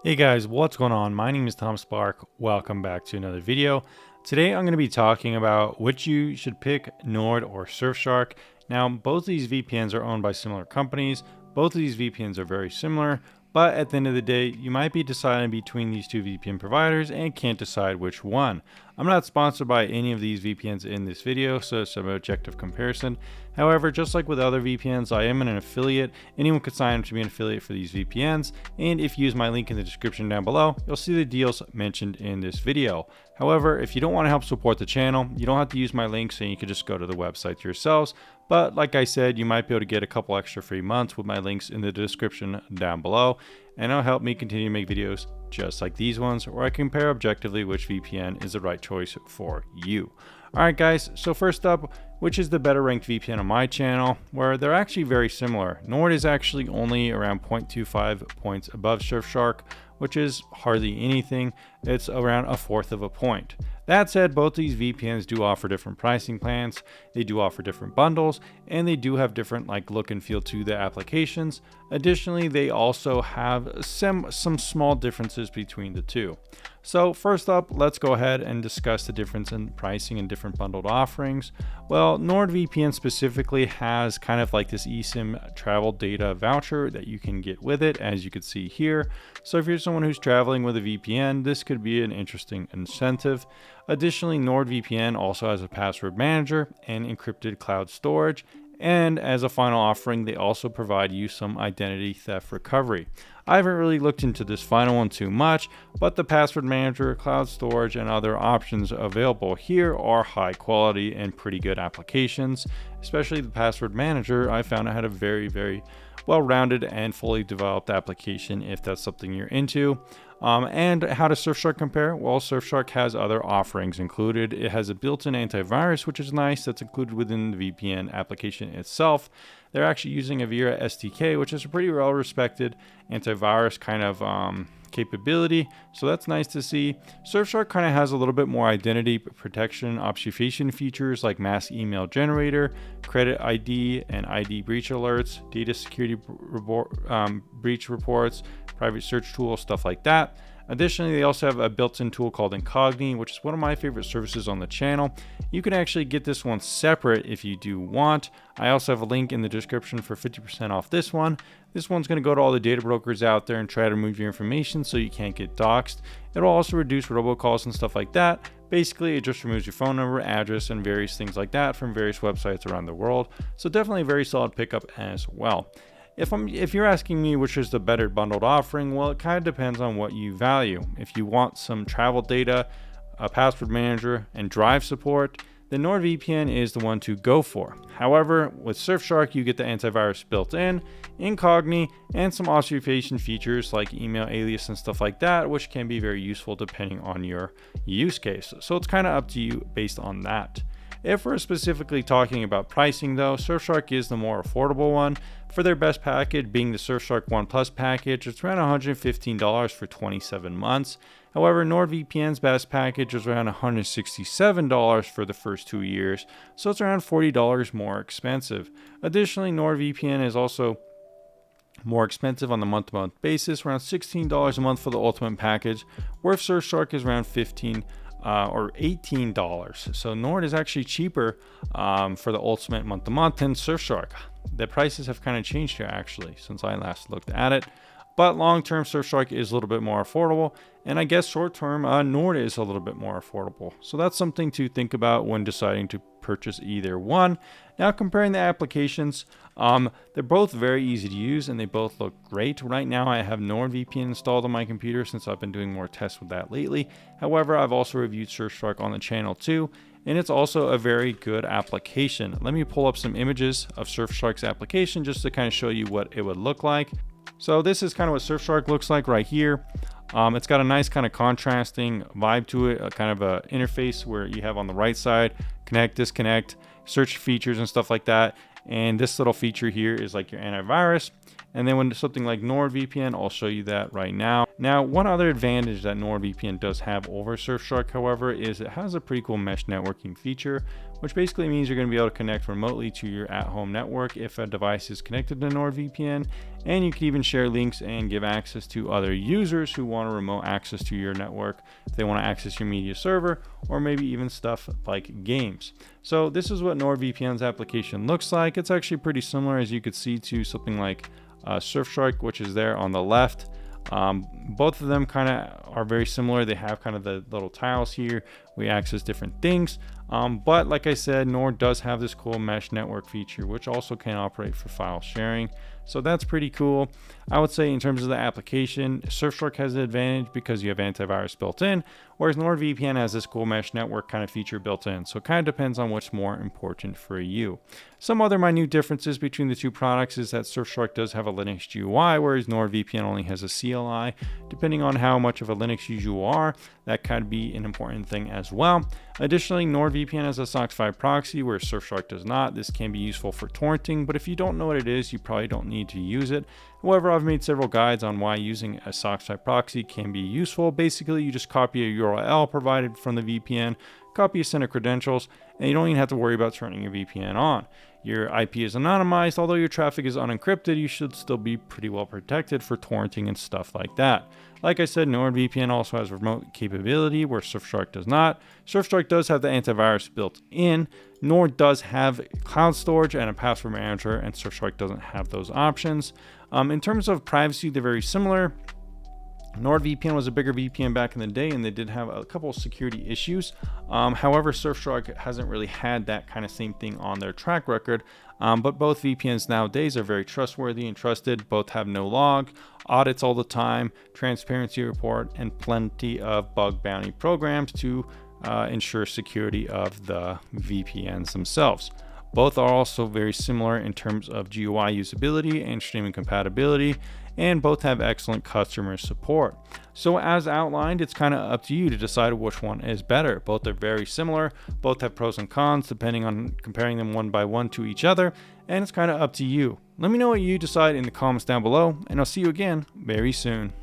Hey guys, what's going on? My name is Tom Spark. Welcome back to another video. Today I'm going to be talking about which you should pick, Nord or Surfshark. Now, both of these VPNs are owned by similar companies. Both of these VPNs are very similar, but at the end of the day, you might be deciding between these two VPN providers and can't decide which one. I'm not sponsored by any of these VPNs in this video, so it's an objective comparison. However, just like with other VPNs, I am an affiliate. Anyone could sign up to be an affiliate for these VPNs, and if you use my link in the description down below, you'll see the deals mentioned in this video. However, if you don't want to help support the channel, you don't have to use my links and you can just go to the website yourselves. But like I said, you might be able to get a couple extra free months with my links in the description down below, and it'll help me continue to make videos just like these ones, where I compare objectively which VPN is the right choice for you. Alright guys, so first up, which is the better ranked VPN on my channel, where they're actually very similar. Nord is actually only around 0.25 points above Surfshark, which is hardly anything. It's around a fourth of a point. That said, both these VPNs do offer different pricing plans, they do offer different bundles, and they do have different look and feel to the applications. Additionally, they also have some small differences between the two. So first up, let's go ahead and discuss the difference in pricing and different bundled offerings. Well, NordVPN specifically has kind of like this eSIM travel data voucher that you can get with it, as you can see here. So if you're someone who's traveling with a VPN, this could be an interesting incentive. Additionally, NordVPN also has a password manager and encrypted cloud storage. And as a final offering, they also provide you some identity theft recovery. I haven't really looked into this final one too much, but the password manager, cloud storage, and other options available here are high quality and pretty good applications. Especially the password manager, I found it had a very well-rounded and fully developed application if that's something you're into. And how does Surfshark compare? Well, Surfshark has other offerings included. It has a built-in antivirus, which is nice. That's included within the VPN application itself. They're actually using Avira SDK, which is a pretty well-respected antivirus kind of capability, so that's nice to see. Surfshark kind of has a little bit more identity protection obfuscation features like mass email generator, credit ID and ID breach alerts, data security breach reports, private search tools, stuff like that. Additionally, they also have a built-in tool called Incogni, which is one of my favorite services on the channel. You can actually get this one separate if you do want. I also have a link in the description for 50% off this one. This one's going to go to all the data brokers out there and try to remove your information so you can't get doxxed. It'll also reduce robocalls and stuff like that. Basically, it just removes your phone number, address, and various things like that from various websites around the world. So definitely a very solid pickup as well. If you're asking me which is the better bundled offering, well, it kind of depends on what you value. If you want some travel data, a password manager, and drive support, then NordVPN is the one to go for. However, with Surfshark, you get the antivirus built in, Incogni, and some obfuscation features like email alias and stuff like that, which can be very useful depending on your use case. So it's kind of up to you based on that. If we're specifically talking about pricing though, Surfshark is the more affordable one. For their best package being the Surfshark One Plus package, it's around $115 for 27 months. However, NordVPN's best package is around $167 for the first 2 years, so it's around $40 more expensive. Additionally, NordVPN is also more expensive on the month-to-month basis, around $16 a month for the ultimate package, where Surfshark is around $15 or $18. So Nord is actually cheaper for the ultimate month-to-month than Surfshark. The prices have kind of changed here actually since I last looked at it. But long-term, Surfshark is a little bit more affordable, and I guess short-term, Nord is a little bit more affordable. So that's something to think about when deciding to purchase either one. Now, comparing the applications, they're both very easy to use and they both look great. Right now, I have NordVPN installed on my computer since I've been doing more tests with that lately. However, I've also reviewed Surfshark on the channel too, and it's also a very good application. Let me pull up some images of Surfshark's application just to kind of show you what it would look like. So this is kind of what Surfshark looks like right here. It's got a nice kind of contrasting vibe to it, a kind of a interface where you have on the right side, connect, disconnect, search features and stuff like that. And this little feature here is like your antivirus. And then when something like NordVPN, I'll show you that right now. Now, one other advantage that NordVPN does have over Surfshark, however, is it has a pretty cool mesh networking feature, which basically means you're going to be able to connect remotely to your at-home network if a device is connected to NordVPN, and you can even share links and give access to other users who want a remote access to your network if they want to access your media server, or maybe even stuff like games. So this is what NordVPN's application looks like. It's actually pretty similar, as you could see, to something like Surfshark, which is there on the left. Both of them kind of are very similar. They have kind of the little tiles here. We access different things. But like I said, Nord does have this cool mesh network feature, which also can operate for file sharing. So that's pretty cool. I would say in terms of the application, Surfshark has an advantage because you have antivirus built in, whereas NordVPN has this cool mesh network kind of feature built in. So it kind of depends on what's more important for you. Some other minute differences between the two products is that Surfshark does have a Linux GUI, whereas NordVPN only has a CLI. Depending on how much of a Linux user you are, that could be an important thing as well. Additionally, NordVPN has a SOCKS 5 proxy, where Surfshark does not. This can be useful for torrenting, but if you don't know what it is, you probably don't need to use it. However, I've made several guides on why using a SOCKS 5 proxy can be useful. Basically, you just copy a URL provided from the VPN, copy a set of credentials, and you don't even have to worry about turning your VPN on. Your IP is anonymized. Although your traffic is unencrypted, you should still be pretty well protected for torrenting and stuff like that. Like I said, NordVPN also has remote capability, where Surfshark does not. Surfshark does have the antivirus built in. Nord does have cloud storage and a password manager, and Surfshark doesn't have those options. In terms of privacy, they're very similar. NordVPN was a bigger VPN back in the day, and they did have a couple of security issues. However, Surfshark hasn't really had that kind of same thing on their track record. But both VPNs nowadays are very trustworthy and trusted. Both have no log, audits all the time, transparency report, and plenty of bug bounty programs to ensure security of the VPNs themselves. Both are also very similar in terms of GUI usability and streaming compatibility, and both have excellent customer support. So as outlined, it's kind of up to you to decide which one is better. Both are very similar, both have pros and cons depending on comparing them one by one to each other, and it's kind of up to you. Let me know what you decide in the comments down below, and I'll see you again very soon.